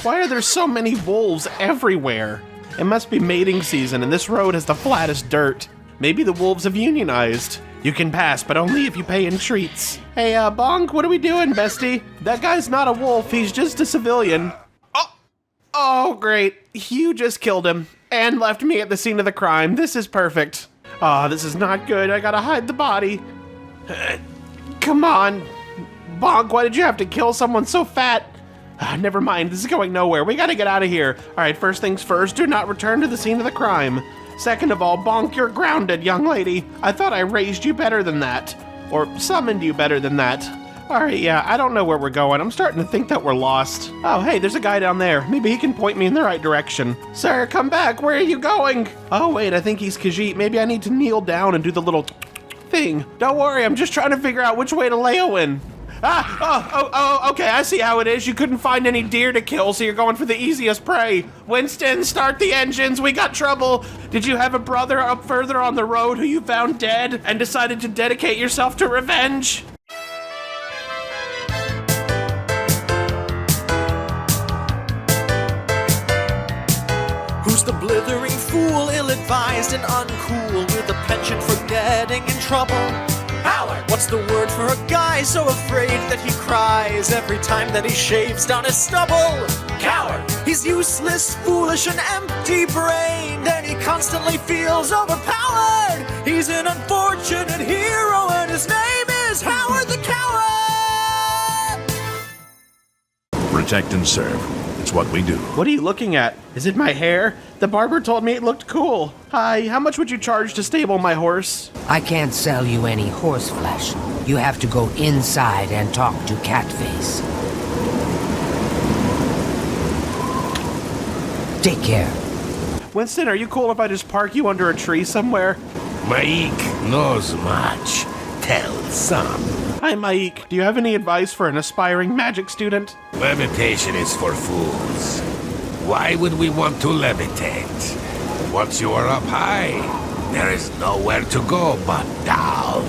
Why are there so many wolves everywhere? It must be mating season and this road has the flattest dirt. Maybe the wolves have unionized. You can pass, but only if you pay in treats. Hey, Bonk, what are we doing, bestie? That guy's not a wolf, he's just a civilian. Oh, great. You just killed him and left me at the scene of the crime. This is perfect. Oh, this is not good. I gotta hide the body. Come on. Bonk, why did you have to kill someone so fat? Never mind, this is going nowhere. We gotta get out of here. All right, first things first, do not return to the scene of the crime. Second of all, Bonk, you're grounded, young lady. I thought I raised you better than that. Or summoned you better than that. All right, yeah, I don't know where we're going. I'm starting to think that we're lost. Oh, hey, there's a guy down there. Maybe he can point me in the right direction. Sir, come back. Where are you going? Oh, wait, I think he's Khajiit. Maybe I need to kneel down and do the little thing. Don't worry, I'm just trying to figure out which way to Leyawiin. Okay, I see how it is. You couldn't find any deer to kill, so you're going for the easiest prey. Winston, start the engines. We got trouble. Did you have a brother up further on the road who you found dead and decided to dedicate yourself to revenge? Who's the blithering fool, ill-advised and uncool, with a penchant for getting in trouble? Coward! What's the word for a guy so afraid that he cries every time that he shaves down his stubble? Coward! He's useless, foolish, and empty-brained, and he constantly feels overpowered. He's an unfortunate hero, and his name is Howard the Coward! Protect and serve. It's what we do. What are you looking at? Is it my hair? The barber told me it looked cool. Hi, how much would you charge to stable my horse? I can't sell you any horse flesh. You have to go inside and talk to Catface. Take care. Winston, are you cool if I just park you under a tree somewhere? Maik knows much. Tell some. Hi, Maik. Do you have any advice for an aspiring magic student? Levitation is for fools. Why would we want to levitate? Once you are up high, there is nowhere to go but down.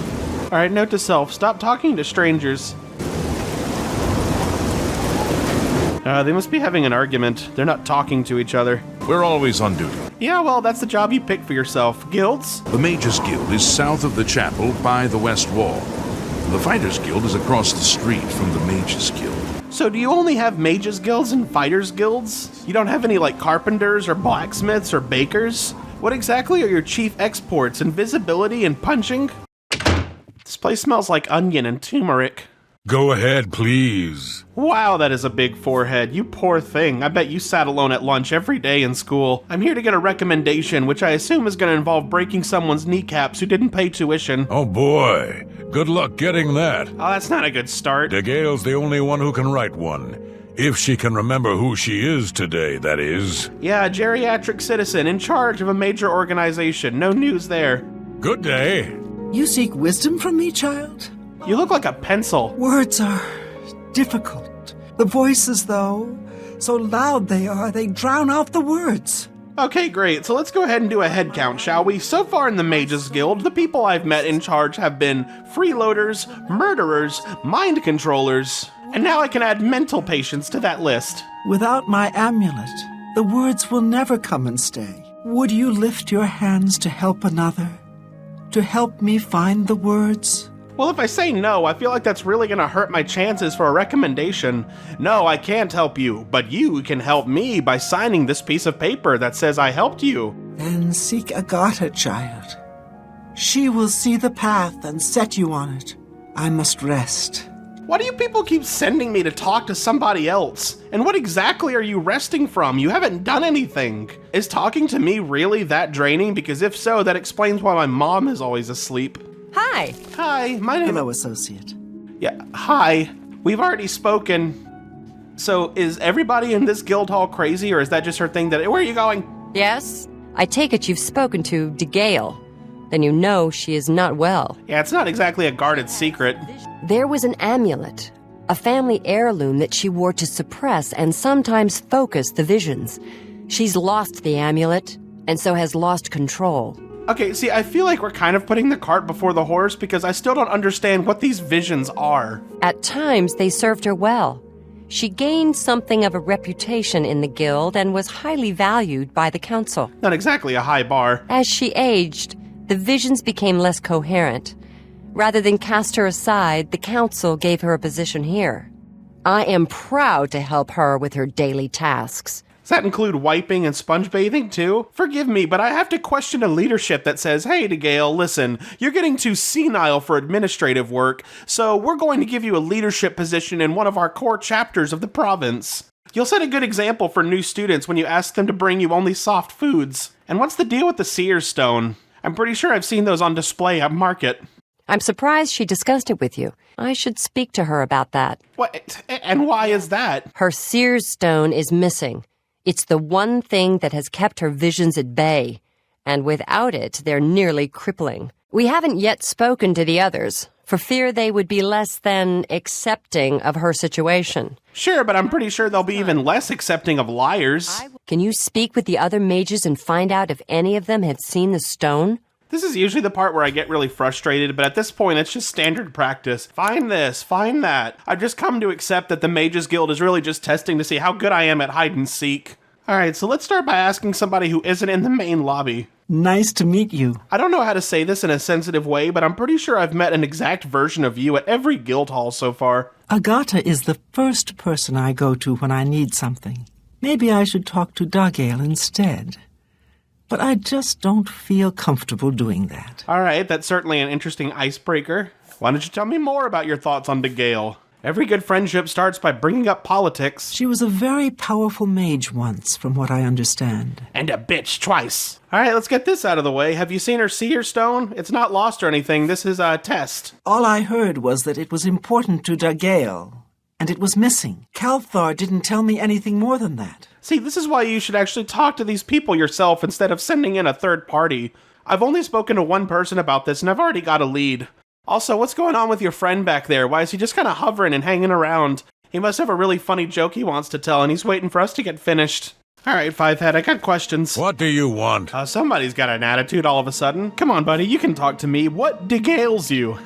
All right, note to self, stop talking to strangers. They must be having an argument. They're not talking to each other. We're always on duty. Yeah, well, that's the job you pick for yourself. Guilds? The Mages Guild is south of the chapel by the west wall. The Fighters Guild is across the street from the Mages Guild. So do you only have Mages Guilds and Fighters Guilds? You don't have any, like, carpenters or blacksmiths or bakers? What exactly are your chief exports? Invisibility and punching? This place smells like onion and turmeric. Go ahead, please. Wow, that is a big forehead. You poor thing. I bet you sat alone at lunch every day in school. I'm here to get a recommendation, which I assume is going to involve breaking someone's kneecaps who didn't pay tuition. Oh boy, good luck getting that. Oh, that's not a good start. DeGale's the only one who can write one. If she can remember who she is today, that is. Yeah, a geriatric citizen in charge of a major organization. No news there. Good day. You seek wisdom from me, child? You look like a pencil. Words are difficult. The voices, though, so loud they are, they drown out the words. Okay, great. So let's go ahead and do a head count, shall we? So far in the Mages Guild, the people I've met in charge have been freeloaders, murderers, mind controllers, and now I can add mental patients to that list. Without my amulet, the words will never come and stay. Would you lift your hands to help another? To help me find the words? Well, if I say no, I feel like that's really gonna hurt my chances for a recommendation. No, I can't help you, but you can help me by signing this piece of paper that says I helped you. Then seek Agatha, child. She will see the path and set you on it. I must rest. Why do you people keep sending me to talk to somebody else? And what exactly are you resting from? You haven't done anything. Is talking to me really that draining? Because if so, that explains why my mom is always asleep. Hi. Hi, my name... Hello, associate. Yeah, hi. We've already spoken. So, is everybody in this guild hall crazy, or is that just her thing that... Where are you going? Yes? I take it you've spoken to DeGale. Then you know she is not well. Yeah, it's not exactly a guarded secret. There was an amulet, a family heirloom that she wore to suppress and sometimes focus the visions. She's lost the amulet, and so has lost control. Okay, see, I feel like we're kind of putting the cart before the horse because I still don't understand what these visions are. At times, they served her well. She gained something of a reputation in the guild and was highly valued by the council. Not exactly a high bar. As she aged, the visions became less coherent. Rather than cast her aside, the council gave her a position here. I am proud to help her with her daily tasks. Does that include wiping and sponge bathing too? Forgive me, but I have to question a leadership that says, hey, DeGale, listen, you're getting too senile for administrative work, so we're going to give you a leadership position in one of our core chapters of the province. You'll set a good example for new students when you ask them to bring you only soft foods. And what's the deal with the seer stone? I'm pretty sure I've seen those on display at market. I'm surprised she discussed it with you. I should speak to her about that. What? And why is that? Her seer's stone is missing. It's the one thing that has kept her visions at bay, and without it, they're nearly crippling. We haven't yet spoken to the others, for fear they would be less than accepting of her situation. Sure, but I'm pretty sure they'll be even less accepting of liars. Can you speak with the other mages and find out if any of them have seen the stone? This is usually the part where I get really frustrated, but at this point, it's just standard practice. Find this, find that. I've just come to accept that the Mages Guild is really just testing to see how good I am at hide and seek. Alright, so let's start by asking somebody who isn't in the main lobby. Nice to meet you. I don't know how to say this in a sensitive way, but I'm pretty sure I've met an exact version of you at every guild hall so far. Agata is the first person I go to when I need something. Maybe I should talk to DeGale instead. But I just don't feel comfortable doing that. Alright, that's certainly an interesting icebreaker. Why don't you tell me more about your thoughts on DeGale? Every good friendship starts by bringing up politics. She was a very powerful mage once, from what I understand. And a bitch twice. Alright, let's get this out of the way. Have you seen her seer stone? It's not lost or anything. This is a test. All I heard was that it was important to DeGale, and it was missing. Calthar didn't tell me anything more than that. See, this is why you should actually talk to these people yourself instead of sending in a third party. I've only spoken to one person about this, and I've already got a lead. Also, what's going on with your friend back there? Why is he just kind of hovering and hanging around? He must have a really funny joke he wants to tell, and he's waiting for us to get finished. Alright, Fivehead, I got questions. What do you want? Somebody's got an attitude all of a sudden. Come on, buddy, you can talk to me. What degales you?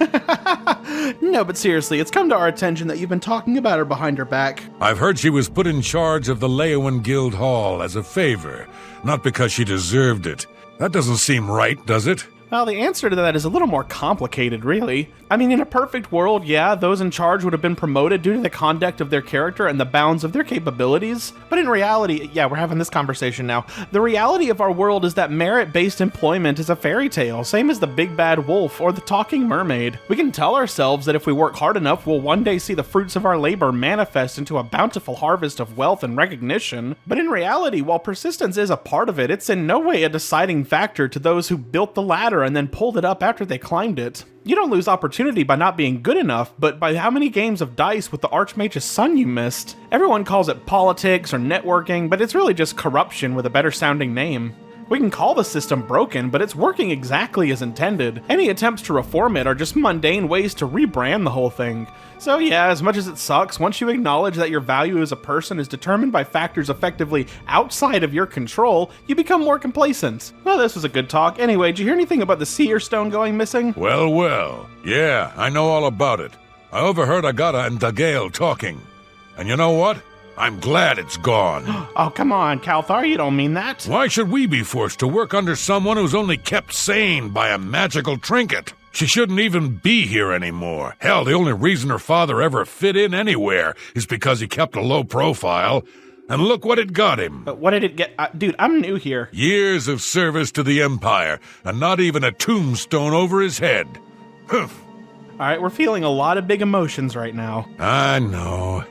No, but seriously, it's come to our attention that you've been talking about her behind her back. I've heard she was put in charge of the Leyawiin Guild Hall as a favor, not because she deserved it. That doesn't seem right, does it? Well, the answer to that is a little more complicated, really. I mean, in a perfect world, yeah, those in charge would have been promoted due to the conduct of their character and the bounds of their capabilities. But in reality, yeah, we're having this conversation now. The reality of our world is that merit-based employment is a fairy tale, same as the big bad wolf or the talking mermaid. We can tell ourselves that if we work hard enough, we'll one day see the fruits of our labor manifest into a bountiful harvest of wealth and recognition. But in reality, while persistence is a part of it, it's in no way a deciding factor to those who built the ladder and then pulled it up after they climbed it. You don't lose opportunity by not being good enough, but by how many games of dice with the Archmage's son you missed. Everyone calls it politics or networking, but it's really just corruption with a better sounding name. We can call the system broken, but it's working exactly as intended. Any attempts to reform it are just mundane ways to rebrand the whole thing. So yeah, as much as it sucks, once you acknowledge that your value as a person is determined by factors effectively outside of your control, you become more complacent. Well, this was a good talk. Anyway, did you hear anything about the seer stone going missing? Well. Yeah, I know all about it. I overheard Agata and DeGale talking. And you know what? I'm glad it's gone. Oh, come on, Calthar, you don't mean that. Why should we be forced to work under someone who's only kept sane by a magical trinket? She shouldn't even be here anymore. Hell, the only reason her father ever fit in anywhere is because he kept a low profile. And look what it got him. But what did it get? Dude, I'm new here. Years of service to the Empire, and not even a tombstone over his head. Humph. Alright, we're feeling a lot of big emotions right now. I know.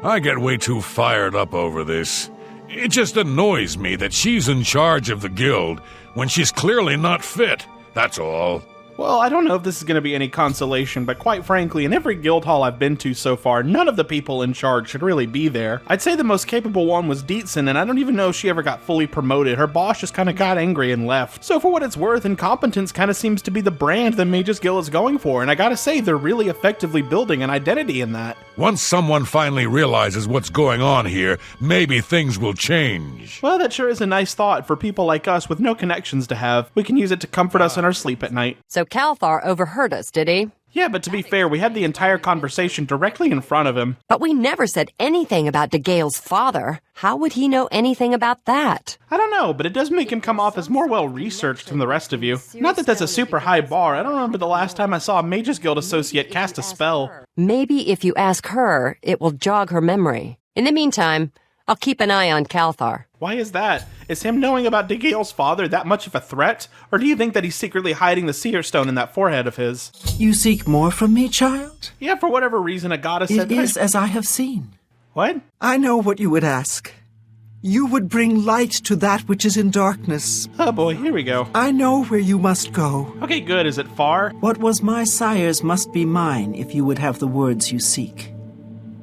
I get way too fired up over this. It just annoys me that she's in charge of the guild when she's clearly not fit. That's all. Well, I don't know if this is going to be any consolation, but quite frankly, in every guild hall I've been to so far, none of the people in charge should really be there. I'd say the most capable one was Dietzen, and I don't even know if she ever got fully promoted. Her boss just kind of got angry and left. So for what it's worth, incompetence kind of seems to be the brand the Mages Guild is going for, and I gotta say, they're really effectively building an identity in that. Once someone finally realizes what's going on here, maybe things will change. Well, that sure is a nice thought for people like us with no connections to have. We can use it to comfort us in our sleep at night. So Calthar overheard us, did he? Yeah, but to be fair, we had the entire conversation directly in front of him. But we never said anything about DeGale's father. How would he know anything about that? I don't know, but it does make him come off as more well-researched than the rest of you. Not that that's a super high bar. I don't remember the last time I saw a Mages Guild associate cast a spell. Maybe if you ask her, it will jog her memory. In the meantime, I'll keep an eye on Calthar. Why is that? Is him knowing about DeGale's father that much of a threat? Or do you think that he's secretly hiding the seer stone in that forehead of his? You seek more from me, child? Yeah, for whatever reason, a goddess said It is as I have seen. What? I know what you would ask. You would bring light to that which is in darkness. Oh boy, here we go. I know where you must go. Okay, good. Is it far? What was my sire's must be mine if you would have the words you seek.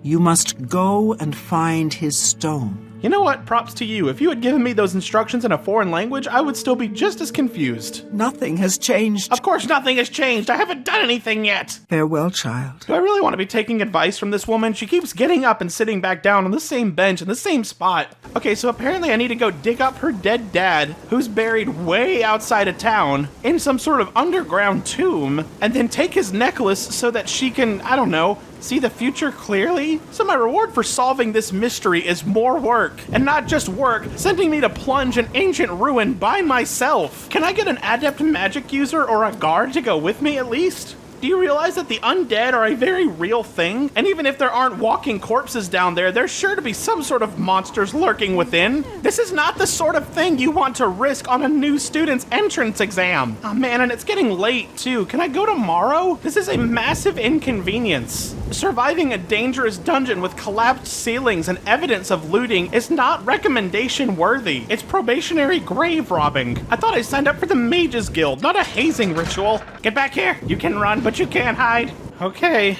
You must go and find his stone. You know what? Props to you. If you had given me those instructions in a foreign language, I would still be just as confused. Nothing has changed. Of course nothing has changed. I haven't done anything yet. Farewell, child. Do I really want to be taking advice from this woman? She keeps getting up and sitting back down on the same bench in the same spot. Okay, so apparently I need to go dig up her dead dad, who's buried way outside of town, in some sort of underground tomb, and then take his necklace so that she can, I don't know, see the future clearly? So my reward for solving this mystery is more work. And not just work, sending me to plunge an ancient ruin by myself. Can I get an adept magic user or a guard to go with me at least? Do you realize that the undead are a very real thing? And even if there aren't walking corpses down there, there's sure to be some sort of monsters lurking within. This is not the sort of thing you want to risk on a new student's entrance exam. Oh man, and it's getting late too. Can I go tomorrow? This is a massive inconvenience. Surviving a dangerous dungeon with collapsed ceilings and evidence of looting is not recommendation worthy. It's probationary grave robbing. I thought I signed up for the Mages Guild, not a hazing ritual. Get back here. You can run, but you can't hide. Okay.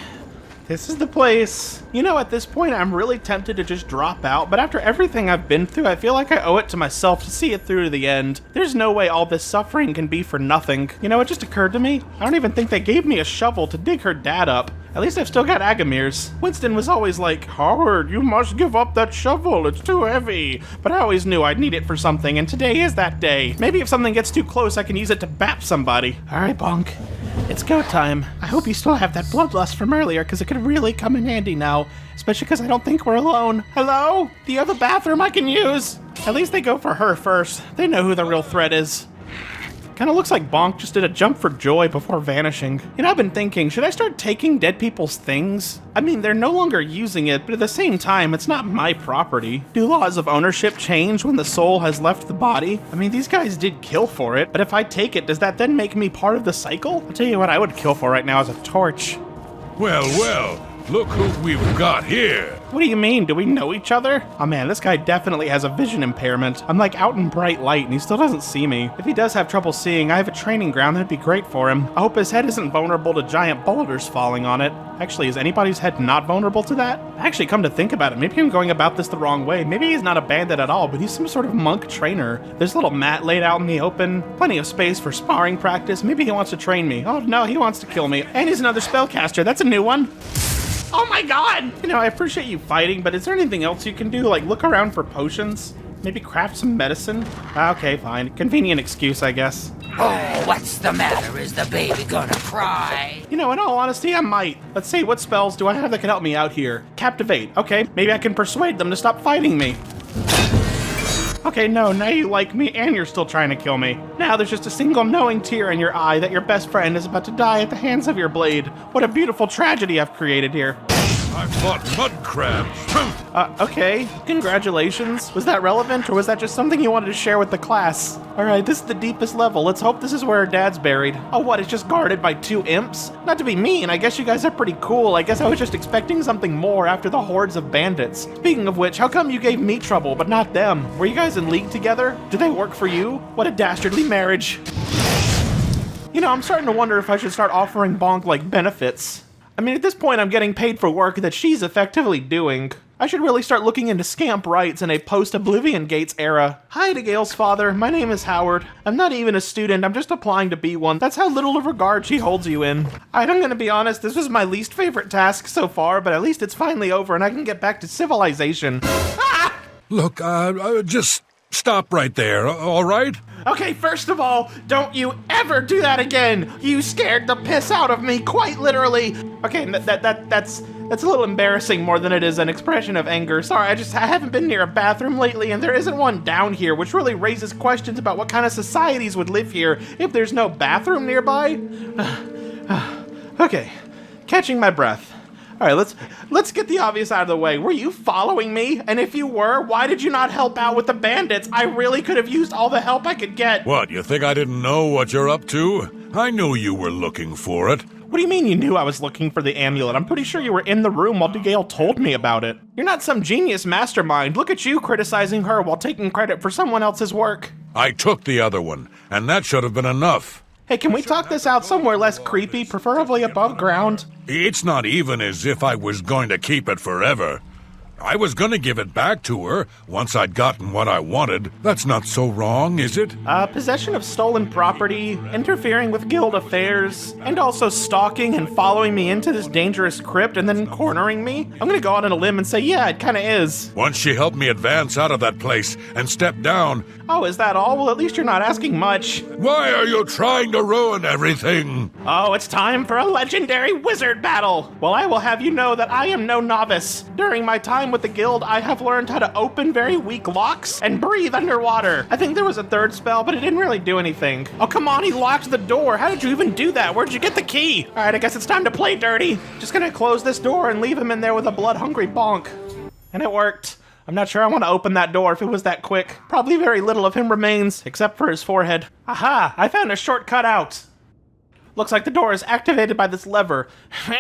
This is the place. You know, at this point, I'm really tempted to just drop out, but after everything I've been through, I feel like I owe it to myself to see it through to the end. There's no way all this suffering can be for nothing. You know, it just occurred to me, I don't even think they gave me a shovel to dig her dad up. At least I've still got Agamir's. Winston was always like, Howard, you must give up that shovel, it's too heavy. But I always knew I'd need it for something, and today is that day. Maybe if something gets too close, I can use it to bap somebody. All right, Bonk. It's go time. I hope you still have that bloodlust from earlier, because it could really come in handy now. Especially because I don't think we're alone. Hello? Do you have a bathroom I can use? At least they go for her first. They know who the real threat is. Kinda looks like Bonk just did a jump for joy before vanishing. You know, I've been thinking, should I start taking dead people's things? I mean, they're no longer using it, but at the same time, it's not my property. Do laws of ownership change when the soul has left the body? I mean, these guys did kill for it, but if I take it, does that then make me part of the cycle? I'll tell you what I would kill for right now is a torch. Well, look who we've got here. What do you mean? Do we know each other? Oh man, this guy definitely has a vision impairment. I'm like out in bright light and he still doesn't see me. If he does have trouble seeing, I have a training ground that'd be great for him. I hope his head isn't vulnerable to giant boulders falling on it. Actually, is anybody's head not vulnerable to that? Actually, come to think about it, maybe I'm going about this the wrong way. Maybe he's not a bandit at all, but he's some sort of monk trainer. There's a little mat laid out in the open, plenty of space for sparring practice. Maybe he wants to train me. Oh no, he wants to kill me. And he's another spellcaster, that's a new one. Oh my god! You know, I appreciate you fighting, but is there anything else you can do? Like, look around for potions? Maybe craft some medicine? Okay, fine. Convenient excuse, I guess. Oh, what's the matter? Is the baby gonna cry? You know, in all honesty, I might. Let's see, what spells do I have that can help me out here? Captivate. Okay, maybe I can persuade them to stop fighting me. Okay, no, now you like me and you're still trying to kill me. Now there's just a single knowing tear in your eye that your best friend is about to die at the hands of your blade. What a beautiful tragedy I've created here. I fought mud crabs. Okay. Congratulations. Was that relevant, or was that just something you wanted to share with the class? Alright, this is the deepest level. Let's hope this is where her dad's buried. Oh, what, it's just guarded by 2 imps? Not to be mean, I guess you guys are pretty cool. I guess I was just expecting something more after the hordes of bandits. Speaking of which, how come you gave me trouble, but not them? Were you guys in league together? Do they work for you? What a dastardly marriage. You know, I'm starting to wonder if I should start offering Bonk, like, benefits. I mean, at this point, I'm getting paid for work that she's effectively doing. I should really start looking into scamp rights in a post-Oblivion Gates era. Hi to Gale's father, my name is Howard. I'm not even a student, I'm just applying to be one. That's how little of regard she holds you in. I'm gonna be honest, this was my least favorite task so far, but at least it's finally over and I can get back to civilization. Ah! Look, just Stop right there, all right? Okay, first of all, don't you ever do that again. You scared the piss out of me, quite literally. Okay, that's a little embarrassing more than it is an expression of anger. Sorry, I haven't been near a bathroom lately, and there isn't one down here, which really raises questions about what kind of societies would live here if there's no bathroom nearby. Okay, catching my breath. All right, let's get the obvious out of the way. Were you following me? And if you were, why did you not help out with the bandits? I really could have used all the help I could get. What, you think I didn't know what you're up to? I knew you were looking for it. What do you mean you knew I was looking for the amulet? I'm pretty sure you were in the room while Gale told me about it. You're not some genius mastermind. Look at you criticizing her while taking credit for someone else's work. I took the other one, and that should have been enough. Hey, can we talk this out somewhere less creepy, preferably above ground? It's not even as if I was going to keep it forever. I was going to give it back to her once I'd gotten what I wanted. That's not so wrong, is it? Possession of stolen property, interfering with guild affairs, and also stalking and following me into this dangerous crypt and then cornering me? I'm gonna go out on a limb and say, yeah, it kinda is. Once she helped me advance out of that place and step down... Oh, is that all? Well, at least you're not asking much. Why are you trying to ruin everything? Oh, it's time for a legendary wizard battle! Well, I will have you know that I am no novice. During my time with the guild, I have learned how to open very weak locks and breathe underwater. I think there was a third spell, but it didn't really do anything. Oh, come on, he locked the door. How did you even do that? Where'd you get the key? All right, I guess it's time to play dirty. Just gonna close this door and leave him in there with a blood-hungry bonk. And it worked. I'm not sure I want to open that door if it was that quick. Probably very little of him remains, except for his forehead. Aha! I found a shortcut out. Looks like the door is activated by this lever. I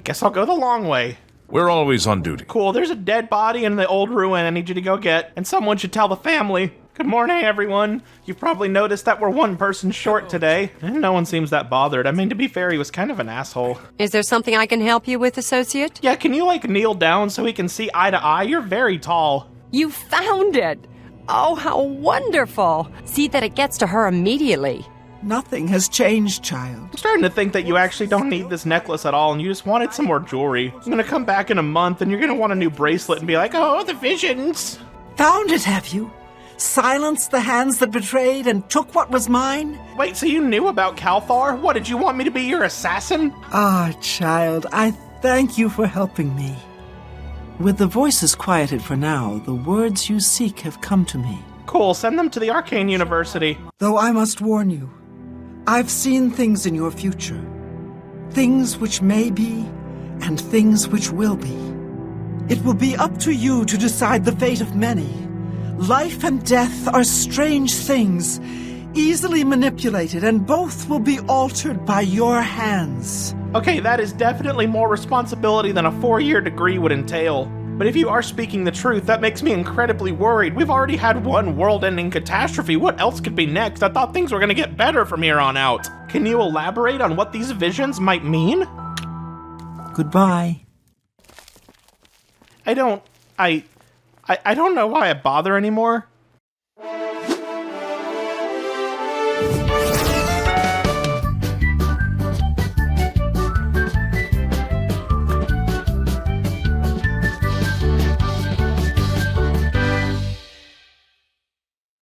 guess I'll go the long way. We're always on duty. Cool, there's a dead body in the old ruin I need you to go get, and someone should tell the family. Good morning, everyone. You've probably noticed that we're one person short today, and no one seems that bothered. I mean, to be fair, he was kind of an asshole. Is there something I can help you with, associate? Yeah, can you, kneel down so we can see eye to eye? You're very tall. You found it! Oh, how wonderful! See that it gets to her immediately. Nothing has changed, child. I'm starting to think that you actually don't need this necklace at all and you just wanted some more jewelry. I'm gonna come back in a month and you're gonna want a new bracelet and be like, oh, the visions. Found it, have you? Silenced the hands that betrayed and took what was mine? Wait, so you knew about Calthar? What, did you want me to be your assassin? Ah, child, I thank you for helping me. With the voices quieted for now, the words you seek have come to me. Cool, send them to the Arcane University. Though I must warn you, I've seen things in your future. Things which may be, and things which will be. It will be up to you to decide the fate of many. Life and death are strange things, easily manipulated, and both will be altered by your hands. Okay, that is definitely more responsibility than a 4-year degree would entail. But if you are speaking the truth, that makes me incredibly worried. We've already had one world-ending catastrophe. What else could be next? I thought things were gonna get better from here on out. Can you elaborate on what these visions might mean? Goodbye. I don't know why I bother anymore.